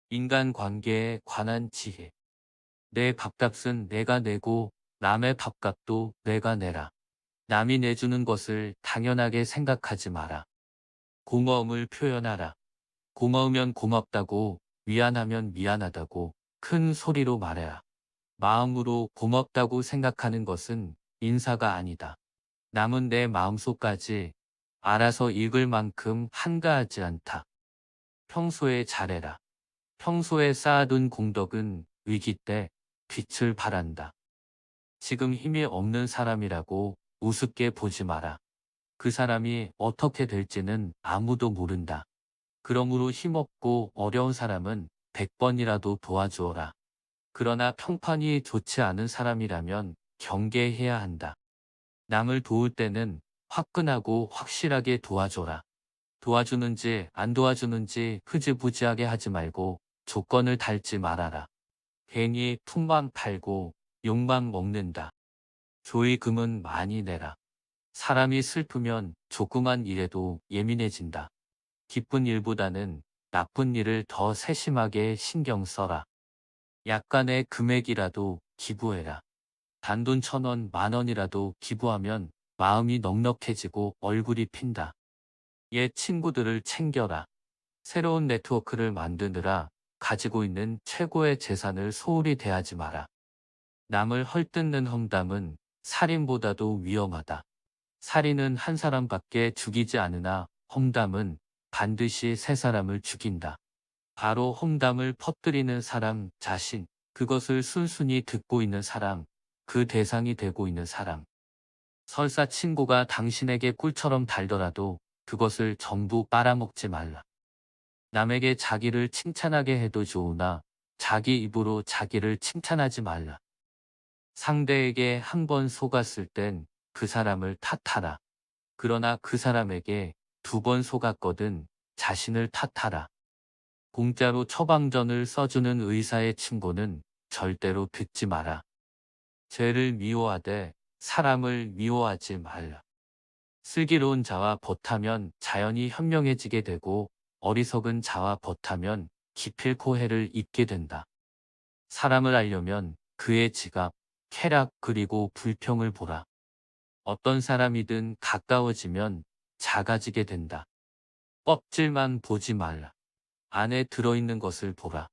인간관계에 관한 지혜. 내 밥값은 내가 내고 남의 밥값도 내가 내라. 남이 내주는 것을 당연하게 생각하지 마라. 고마움을 표현하라. 고마우면 고맙다고, 미안하면 미안하다고 큰 소리로 말해라. 마음으로 고맙다고 생각하는 것은 인사가 아니다. 남은 내 마음속까지 알아서 읽을 만큼 한가하지 않다. 평소에 잘해라. 평소에 쌓아둔 공덕은 위기 때 빛을 발한다. 지금 힘이 없는 사람이라고 우습게 보지 마라. 그 사람이 어떻게 될지는 아무도 모른다. 그러므로 힘없고 어려운 사람은 100번이라도 도와주어라. 그러나 평판이 좋지 않은 사람이라면 경계해야 한다. 남을 도울 때는 화끈하고 확실하게 도와줘라. 도와주는지 안 도와주는지 흐지부지하게 하지 말고 조건을 달지 말아라. 괜히 품만 팔고 욕만 먹는다. 조의금은 많이 내라. 사람이 슬프면 조그만 일에도 예민해진다. 기쁜 일보다는 나쁜 일을 더 세심하게 신경 써라. 약간의 금액이라도 기부해라. 단돈 1,000원, 10,000원이라도 기부하면 마음이 넉넉해지고 얼굴이 핀다. 옛 친구들을 챙겨라. 새로운 네트워크를 만드느라 가지고 있는 최고의 재산을 소홀히 대하지 마라. 남을 헐뜯는 험담은 살인보다도 위험하다. 살인은 한 사람밖에 죽이지 않으나 험담은 반드시 세 사람을 죽인다. 바로 험담을 퍼뜨리는 사람 자신, 그것을 순순히 듣고 있는 사람, 그 대상이 되고 있는 사람. 설사 친구가 당신에게 꿀처럼 달더라도 그것을 전부 빨아먹지 말라. 남에게 자기를 칭찬하게 해도 좋으나 자기 입으로 자기를 칭찬하지 말라. 상대에게 한 번 속았을 땐 그 사람을 탓하라. 그러나 그 사람에게 2번 속았거든 자신을 탓하라. 공짜로 처방전을 써주는 의사의 충고는 절대로 듣지 마라. 죄를 미워하되 사람을 미워하지 말라. 슬기로운 자와 벗하면 자연이 현명해지게 되고 어리석은 자와 벗하면 기필코 해를 입게 된다. 사람을 알려면 그의 지갑, 쾌락 그리고 불평을 보라. 어떤 사람이든 가까워지면 작아지게 된다. 껍질만 보지 말라. 안에 들어있는 것을 보라.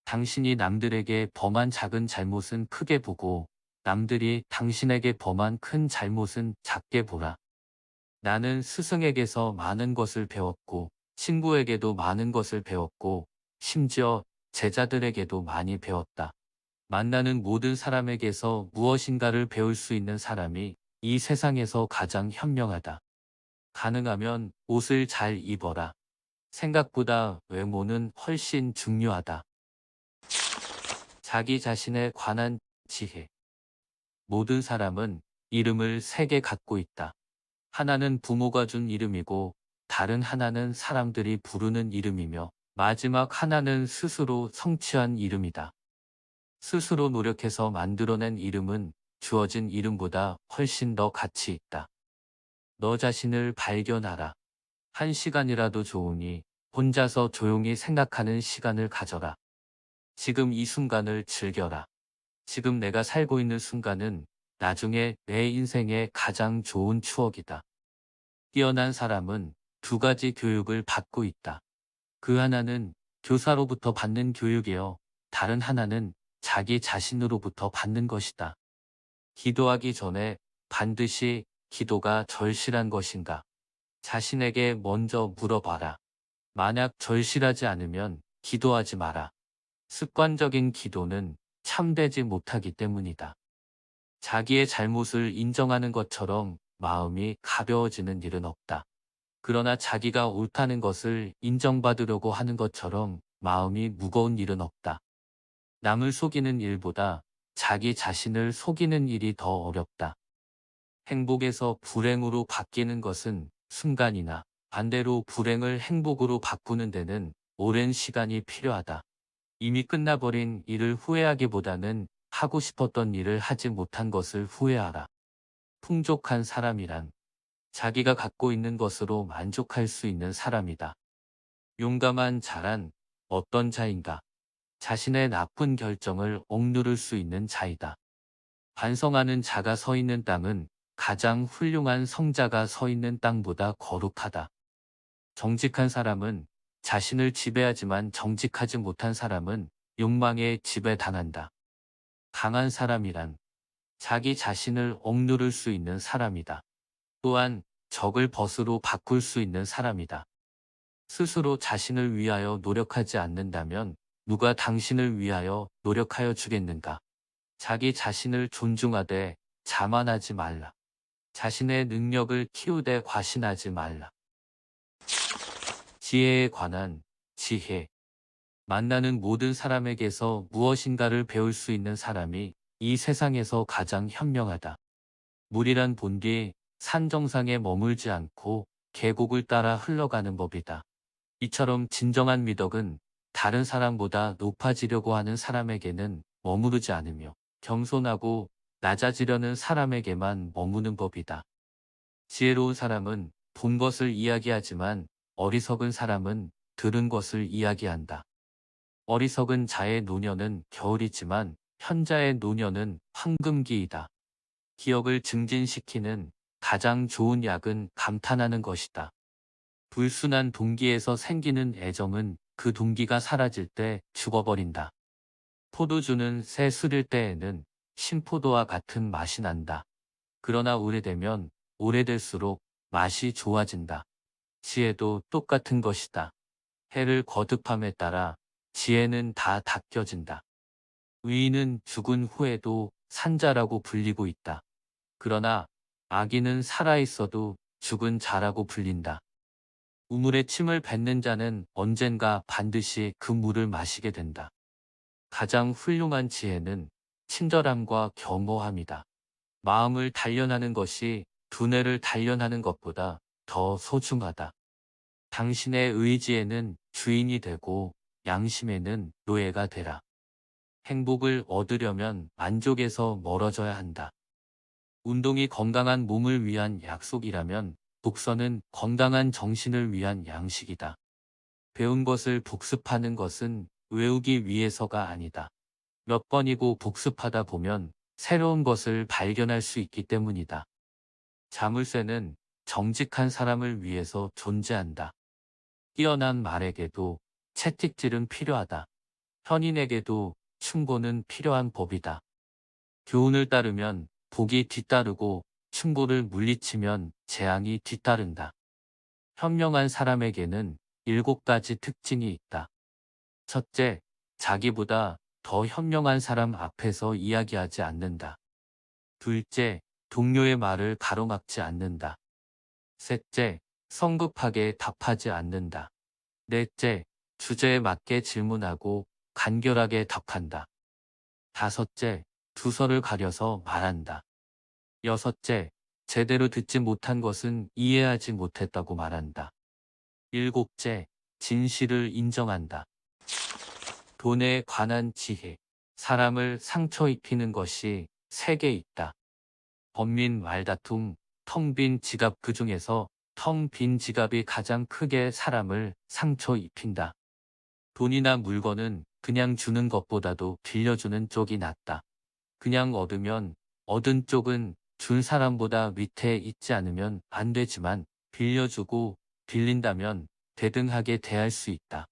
당신이 남들에게 범한 작은 잘못은 크게 보고 남들이 당신에게 범한 큰 잘못은 작게 보라. 나는 스승에게서 많은 것을 배웠고 친구에게도 많은 것을 배웠고 심지어 제자들에게도 많이 배웠다. 만나는 모든 사람에게서 무엇인가를 배울 수 있는 사람이 이 세상에서 가장 현명하다. 가능하면 옷을 잘 입어라. 생각보다 외모는 훨씬 중요하다. 자기 자신에 관한 지혜. 모든 사람은 이름을 3개 갖고 있다. 하나는 부모가 준 이름이고 다른 하나는 사람들이 부르는 이름이며 마지막 하나는 스스로 성취한 이름이다. 스스로 노력해서 만들어낸 이름은 주어진 이름보다 훨씬 더 가치 있다. 너 자신을 발견하라. 1시간이라도 좋으니 혼자서 조용히 생각하는 시간을 가져라. 지금 이 순간을 즐겨라. 지금 내가 살고 있는 순간은 나중에 내 인생의 가장 좋은 추억이다. 뛰어난 사람은 2가지 교육을 받고 있다. 그 하나는 교사로부터 받는 교육이요. 다른 하나는 자기 자신으로부터 받는 것이다. 기도하기 전에 반드시 기도가 절실한 것인가? 자신에게 먼저 물어봐라. 만약 절실하지 않으면 기도하지 마라. 습관적인 기도는 참되지 못하기 때문이다. 자기의 잘못을 인정하는 것처럼 마음이 가벼워지는 일은 없다. 그러나 자기가 옳다는 것을 인정받으려고 하는 것처럼 마음이 무거운 일은 없다. 남을 속이는 일보다 자기 자신을 속이는 일이 더 어렵다. 행복에서 불행으로 바뀌는 것은 순간이나 반대로 불행을 행복으로 바꾸는 데는 오랜 시간이 필요하다. 이미 끝나버린 일을 후회하기보다는 하고 싶었던 일을 하지 못한 것을 후회하라. 풍족한 사람이란 자기가 갖고 있는 것으로 만족할 수 있는 사람이다. 용감한 자란 어떤 자인가? 자신의 나쁜 결정을 억누를 수 있는 자이다. 반성하는 자가 서 있는 땅은 가장 훌륭한 성자가 서 있는 땅보다 거룩하다. 정직한 사람은 자신을 지배하지만 정직하지 못한 사람은 욕망에 지배당한다. 강한 사람이란 자기 자신을 억누를 수 있는 사람이다. 또한 적을 벗으로 바꿀 수 있는 사람이다. 스스로 자신을 위하여 노력하지 않는다면 누가 당신을 위하여 노력하여 주겠는가? 자기 자신을 존중하되 자만하지 말라. 자신의 능력을 키우되 과신하지 말라. 지혜에 관한 지혜. 만나는 모든 사람에게서 무엇인가를 배울 수 있는 사람이 이 세상에서 가장 현명하다. 물이란 본디 산 정상에 머물지 않고 계곡을 따라 흘러가는 법이다. 이처럼 진정한 미덕은 다른 사람보다 높아지려고 하는 사람에게는 머무르지 않으며 겸손하고 낮아지려는 사람에게만 머무는 법이다. 지혜로운 사람은 본 것을 이야기하지만 어리석은 사람은 들은 것을 이야기한다. 어리석은 자의 노년은 겨울이지만 현자의 노년은 황금기이다. 기억을 증진시키는 가장 좋은 약은 감탄하는 것이다. 불순한 동기에서 생기는 애정은 그 동기가 사라질 때 죽어버린다. 포도주는 새 술일 때에는 신포도와 같은 맛이 난다. 그러나 오래되면 오래될수록 맛이 좋아진다. 지혜도 똑같은 것이다. 해를 거듭함에 따라 지혜는 다 닦여진다. 의인은 죽은 후에도 산자라고 불리고 있다. 그러나 악인은 살아있어도 죽은 자라고 불린다. 우물에 침을 뱉는 자는 언젠가 반드시 그 물을 마시게 된다. 가장 훌륭한 지혜는 친절함과 겸허함이다. 마음을 단련하는 것이 두뇌를 단련하는 것보다 더 소중하다. 당신의 의지에는 주인이 되고 양심에는 노예가 되라. 행복을 얻으려면 만족에서 멀어져야 한다. 운동이 건강한 몸을 위한 약속이라면 독서는 건강한 정신을 위한 양식이다. 배운 것을 복습하는 것은 외우기 위해서가 아니다. 몇 번이고 복습하다 보면 새로운 것을 발견할 수 있기 때문이다. 자물쇠는 정직한 사람을 위해서 존재한다. 뛰어난 말에게도 채찍질은 필요하다. 현인에게도 충고는 필요한 법이다. 교훈을 따르면 복이 뒤따르고 충고를 물리치면 재앙이 뒤따른다. 현명한 사람에게는 7가지 특징이 있다. 첫째, 자기보다 더 현명한 사람 앞에서 이야기하지 않는다. 둘째, 동료의 말을 가로막지 않는다. 셋째, 성급하게 답하지 않는다. 넷째, 주제에 맞게 질문하고 간결하게 답한다. 다섯째, 두서를 가려서 말한다. 여섯째, 제대로 듣지 못한 것은 이해하지 못했다고 말한다. 일곱째, 진실을 인정한다. 돈에 관한 지혜. 사람을 상처 입히는 것이 3개 있다. 범민 말다툼, 텅 빈 지갑. 그 중에서 텅 빈 지갑이 가장 크게 사람을 상처 입힌다. 돈이나 물건은 그냥 주는 것보다도 빌려주는 쪽이 낫다. 그냥 얻으면 얻은 쪽은 준 사람보다 밑에 있지 않으면 안 되지만 빌려주고 빌린다면 대등하게 대할 수 있다.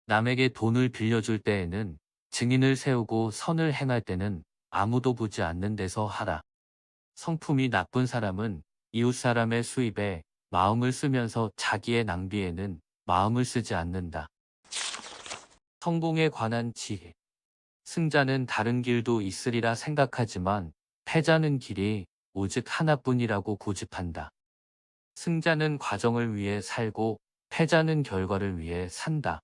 남에게 돈을 빌려줄 때에는 증인을 세우고 선을 행할 때는 아무도 보지 않는 데서 하라. 성품이 나쁜 사람은 이웃 사람의 수입에 마음을 쓰면서 자기의 낭비에는 마음을 쓰지 않는다. 성공에 관한 지혜. 승자는 다른 길도 있으리라 생각하지만 패자는 길이 오직 하나뿐이라고 고집한다. 승자는 과정을 위해 살고 패자는 결과를 위해 산다.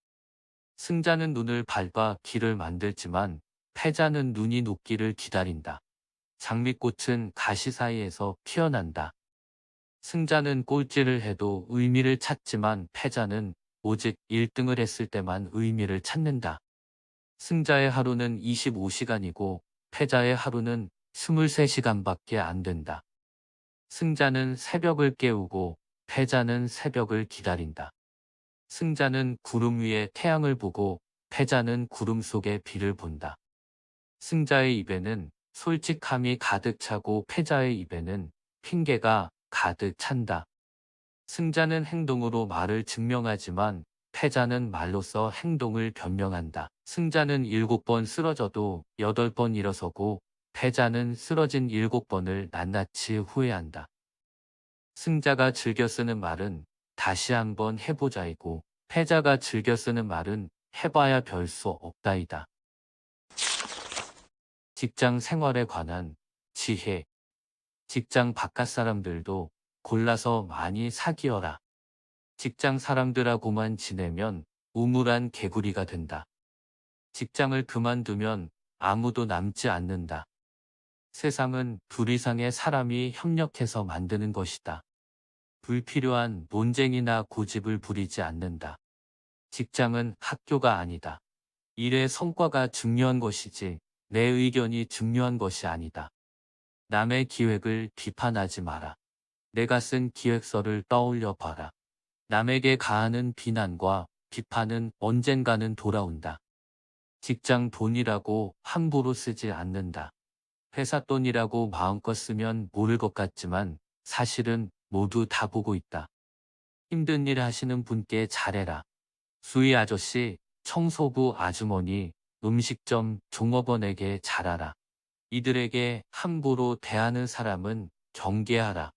승자는 눈을 밟아 길을 만들지만 패자는 눈이 녹기를 기다린다. 장미꽃은 가시 사이에서 피어난다. 승자는 꼴찌를 해도 의미를 찾지만 패자는 오직 1등을 했을 때만 의미를 찾는다. 승자의 하루는 25시간이고 패자의 하루는 23시간밖에 안 된다. 승자는 새벽을 깨우고 패자는 새벽을 기다린다. 승자는 구름 위에 태양을 보고 패자는 구름 속에 비를 본다. 승자의 입에는 솔직함이 가득 차고 패자의 입에는 핑계가 가득 찬다. 승자는 행동으로 말을 증명하지만 패자는 말로써 행동을 변명한다. 승자는 7번 쓰러져도 8번 일어서고 패자는 쓰러진 7번을 낱낱이 후회한다. 승자가 즐겨 쓰는 말은 다시 한번 해보자이고 패자가 즐겨 쓰는 말은 해봐야 별 수 없다이다. 직장 생활에 관한 지혜. 직장 바깥 사람들도 골라서 많이 사귀어라. 직장 사람들하고만 지내면 우물안 개구리가 된다. 직장을 그만두면 아무도 남지 않는다. 세상은 둘 이상의 사람이 협력해서 만드는 것이다. 불필요한 논쟁이나 고집을 부리지 않는다. 직장은 학교가 아니다. 일의 성과가 중요한 것이지 내 의견이 중요한 것이 아니다. 남의 기획을 비판하지 마라. 내가 쓴 기획서를 떠올려 봐라. 남에게 가하는 비난과 비판은 언젠가는 돌아온다. 직장 돈이라고 함부로 쓰지 않는다. 회사 돈이라고 마음껏 쓰면 모를 것 같지만 사실은 모두 다 보고 있다. 힘든 일 하시는 분께 잘해라. 수의 아저씨, 청소부 아주머니, 음식점 종업원에게 잘하라. 이들에게 함부로 대하는 사람은 경계하라.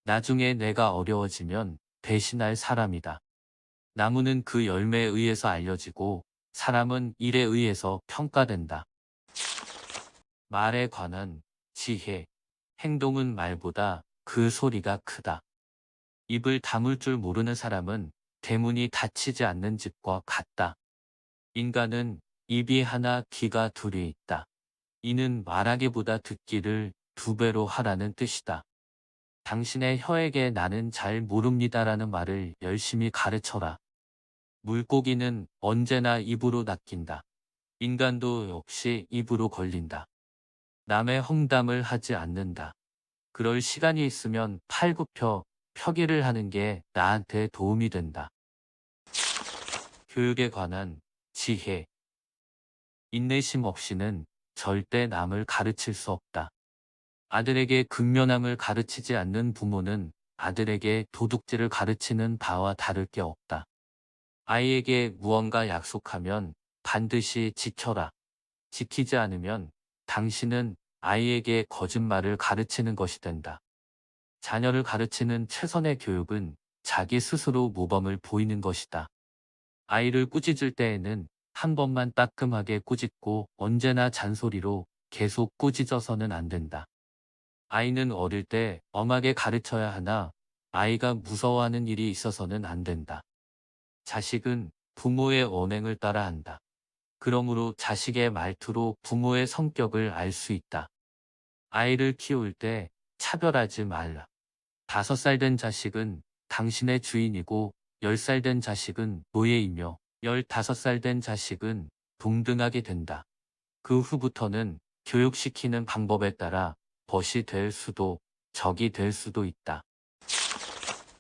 나중에 내가 어려워지면 대신할 사람이다. 나무는 그 열매에 의해서 알려지고 사람은 일에 의해서 평가된다. 말에 관한 지혜. 행동은 말보다 그 소리가 크다. 입을 다물 줄 모르는 사람은 대문이 닫히지 않는 집과 같다. 인간은 입이 하나 귀가 둘이 있다. 이는 말하기보다 듣기를 2배로 하라는 뜻이다. 당신의 혀에게 나는 잘 모릅니다라는 말을 열심히 가르쳐라. 물고기는 언제나 입으로 낚인다. 인간도 역시 입으로 걸린다. 남의 험담을 하지 않는다. 그럴 시간이 있으면 팔굽혀 펴기를 하는 게 나한테 도움이 된다. 교육에 관한 지혜. 인내심 없이는 절대 남을 가르칠 수 없다. 아들에게 근면함을 가르치지 않는 부모는 아들에게 도둑질을 가르치는 바와 다를 게 없다. 아이에게 무언가 약속하면 반드시 지켜라. 지키지 않으면 당신은 아이에게 거짓말을 가르치는 것이 된다. 자녀를 가르치는 최선의 교육은 자기 스스로 모범을 보이는 것이다. 아이를 꾸짖을 때에는 한 번만 따끔하게 꾸짖고 언제나 잔소리로 계속 꾸짖어서는 안 된다. 아이는 어릴 때 엄하게 가르쳐야 하나 아이가 무서워하는 일이 있어서는 안 된다. 자식은 부모의 언행을 따라 한다. 그러므로 자식의 말투로 부모의 성격을 알 수 있다. 아이를 키울 때 차별하지 말라. 5살 된 자식은 당신의 주인이고 10살 된 자식은 노예이며 15살 된 자식은 동등하게 된다. 그 후부터는 교육시키는 방법에 따라 벗이 될 수도 적이 될 수도 있다.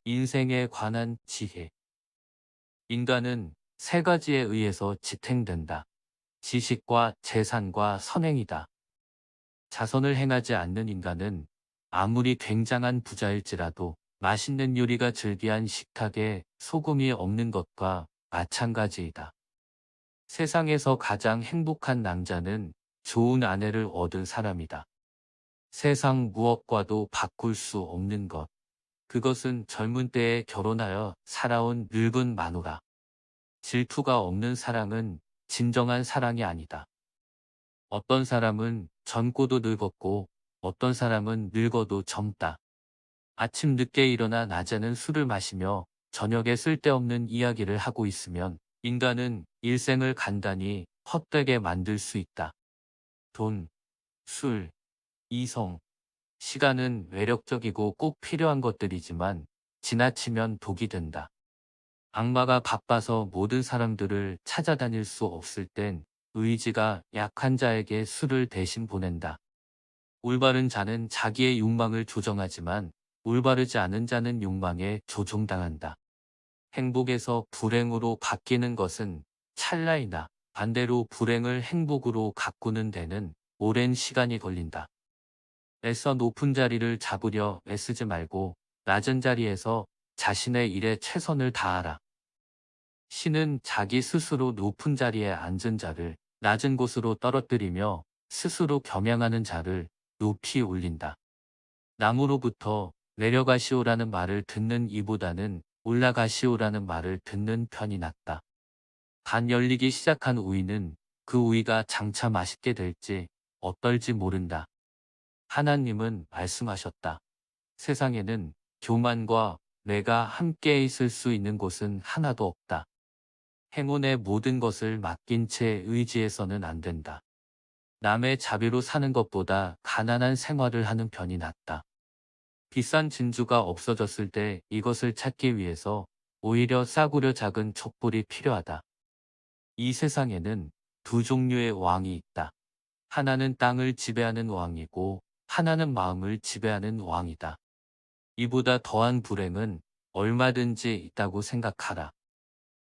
인생에 관한 지혜. 인간은 3가지에 의해서 지탱된다. 지식과 재산과 선행이다. 자선을 행하지 않는 인간은 아무리 굉장한 부자일지라도 맛있는 요리가 즐비한 식탁에 소금이 없는 것과 마찬가지이다. 세상에서 가장 행복한 남자는 좋은 아내를 얻은 사람이다. 세상 무엇과도 바꿀 수 없는 것. 그것은 젊은 때에 결혼하여 살아온 늙은 마누라. 질투가 없는 사랑은 진정한 사랑이 아니다. 어떤 사람은 젊고도 늙었고 어떤 사람은 늙어도 젊다. 아침 늦게 일어나 낮에는 술을 마시며 저녁에 쓸데없는 이야기를 하고 있으면 인간은 일생을 간단히 헛되게 만들 수 있다. 돈, 술, 이성, 시간은 외력적이고 꼭 필요한 것들이지만 지나치면 독이 된다. 악마가 바빠서 모든 사람들을 찾아다닐 수 없을 땐 의지가 약한 자에게 술을 대신 보낸다. 올바른 자는 자기의 욕망을 조정하지만 올바르지 않은 자는 욕망에 조종당한다. 행복에서 불행으로 바뀌는 것은 찰나이다. 반대로 불행을 행복으로 가꾸는 데는 오랜 시간이 걸린다. 애써 높은 자리를 잡으려 애쓰지 말고 낮은 자리에서 자신의 일에 최선을 다하라. 신은 자기 스스로 높은 자리에 앉은 자를 낮은 곳으로 떨어뜨리며 스스로 겸양하는 자를 높이 올린다. 남으로부터 내려가시오라는 말을 듣는 이보다는 올라가시오라는 말을 듣는 편이 낫다. 간 열리기 시작한 우위는 그 우위가 장차 맛있게 될지 어떨지 모른다. 하나님은 말씀하셨다. 세상에는 교만과 내가 함께 있을 수 있는 곳은 하나도 없다. 행운의 모든 것을 맡긴 채 의지해서는 안 된다. 남의 자비로 사는 것보다 가난한 생활을 하는 편이 낫다. 비싼 진주가 없어졌을 때 이것을 찾기 위해서 오히려 싸구려 작은 촛불이 필요하다. 이 세상에는 두 종류의 왕이 있다. 하나는 땅을 지배하는 왕이고 하나는 마음을 지배하는 왕이다. 이보다 더한 불행은 얼마든지 있다고 생각하라.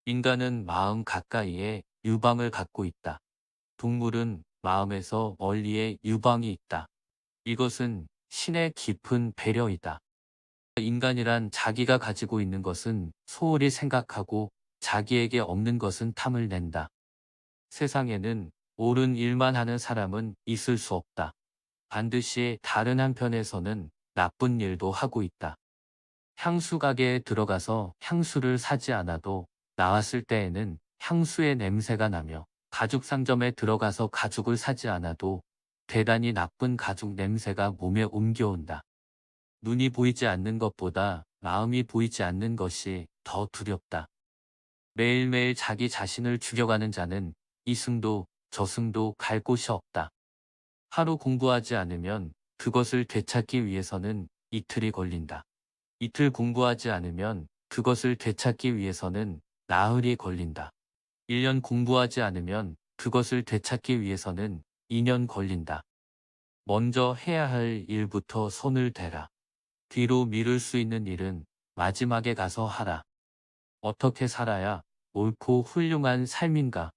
인간은 마음 가까이에 유방을 갖고 있다. 동물은 마음에서 멀리에 유방이 있다. 이것은 신의 깊은 배려이다. 인간이란 자기가 가지고 있는 것은 소홀히 생각하고 자기에게 없는 것은 탐을 낸다. 세상에는 옳은 일만 하는 사람은 있을 수 없다. 반드시 다른 한편에서는 나쁜 일도 하고 있다. 향수 가게에 들어가서 향수를 사지 않아도 나왔을 때에는 향수의 냄새가 나며 가죽 상점에 들어가서 가죽을 사지 않아도 대단히 나쁜 가죽 냄새가 몸에 옮겨온다. 눈이 보이지 않는 것보다 마음이 보이지 않는 것이 더 두렵다. 매일매일 자기 자신을 죽여가는 자는 이승도 저승도 갈 곳이 없다. 하루 공부하지 않으면 그것을 되찾기 위해서는 이틀이 걸린다. 이틀 공부하지 않으면 그것을 되찾기 위해서는 나흘이 걸린다. 1년 공부하지 않으면 그것을 되찾기 위해서는 2년 걸린다. 먼저 해야 할 일부터 손을 대라. 뒤로 미룰 수 있는 일은 마지막에 가서 하라. 어떻게 살아야 옳고 훌륭한 삶인가?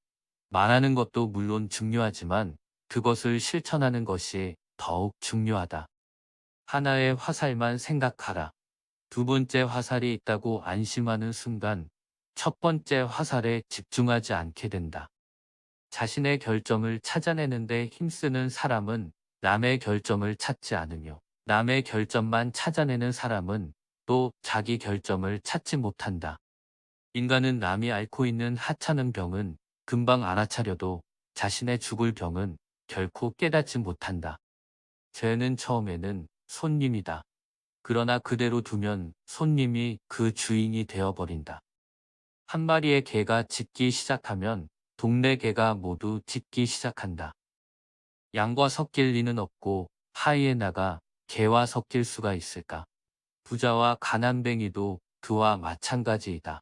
말하는 것도 물론 중요하지만 그것을 실천하는 것이 더욱 중요하다. 하나의 화살만 생각하라. 두 번째 화살이 있다고 안심하는 순간 첫 번째 화살에 집중하지 않게 된다. 자신의 결점을 찾아내는데 힘쓰는 사람은 남의 결점을 찾지 않으며 남의 결점만 찾아내는 사람은 또 자기 결점을 찾지 못한다. 인간은 남이 앓고 있는 하찮은 병은 금방 알아차려도 자신의 죽을 병은 결코 깨닫지 못한다. 죄는 처음에는 손님이다. 그러나 그대로 두면 손님이 그 주인이 되어버린다. 한 마리의 개가 짖기 시작하면 동네 개가 모두 짖기 시작한다. 양과 섞일 리는 없고 하이에나가 개와 섞일 수가 있을까? 부자와 가난뱅이도 그와 마찬가지이다.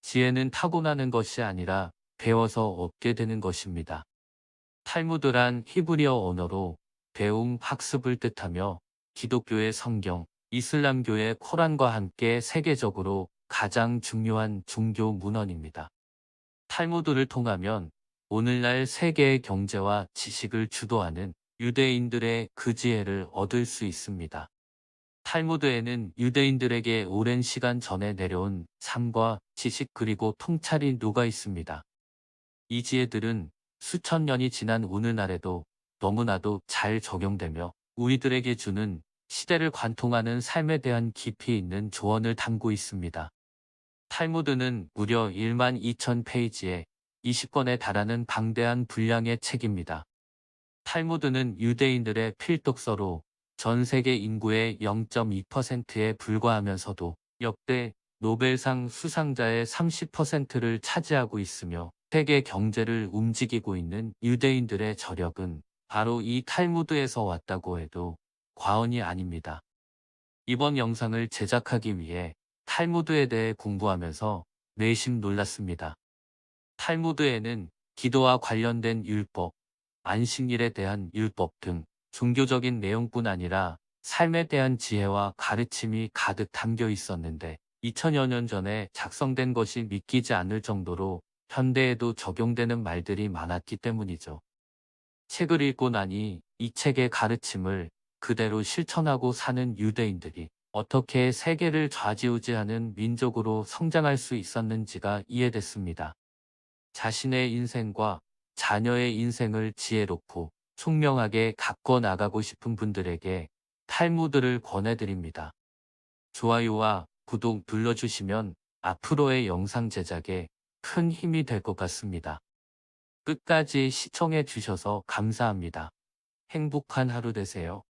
지혜는 타고나는 것이 아니라 배워서 얻게 되는 것입니다. 탈무드란 히브리어 언어로 배움, 학습을 뜻하며 기독교의 성경, 이슬람교의 코란과 함께 세계적으로 가장 중요한 종교 문헌입니다. 탈무드를 통하면 오늘날 세계의 경제와 지식을 주도하는 유대인들의 그 지혜를 얻을 수 있습니다. 탈무드에는 유대인들에게 오랜 시간 전에 내려온 삶과 지식 그리고 통찰이 녹아 있습니다. 이 지혜들은 수천 년이 지난 오늘날에도 너무나도 잘 적용되며 우리들에게 주는 시대를 관통하는 삶에 대한 깊이 있는 조언을 담고 있습니다. 탈무드는 무려 12,000페이지에 20권에 달하는 방대한 분량의 책입니다. 탈무드는 유대인들의 필독서로 전 세계 인구의 0.2%에 불과하면서도 역대 노벨상 수상자의 30%를 차지하고 있으며 세계 경제를 움직이고 있는 유대인들의 저력은 바로 이 탈무드에서 왔다고 해도 과언이 아닙니다. 이번 영상을 제작하기 위해 탈무드에 대해 공부하면서 내심 놀랐습니다. 탈무드에는 기도와 관련된 율법, 안식일에 대한 율법 등 종교적인 내용뿐 아니라 삶에 대한 지혜와 가르침이 가득 담겨 있었는데 2000여 년 전에 작성된 것이 믿기지 않을 정도로 현대에도 적용되는 말들이 많았기 때문이죠. 책을 읽고 나니 이 책의 가르침을 그대로 실천하고 사는 유대인들이 어떻게 세계를 좌지우지하는 민족으로 성장할 수 있었는지가 이해됐습니다. 자신의 인생과 자녀의 인생을 지혜롭고 총명하게 가꿔 나가고 싶은 분들에게 탈무드를 권해드립니다. 좋아요와 구독 눌러주시면 앞으로의 영상 제작에 큰 힘이 될 것 같습니다. 끝까지 시청해 주셔서 감사합니다. 행복한 하루 되세요.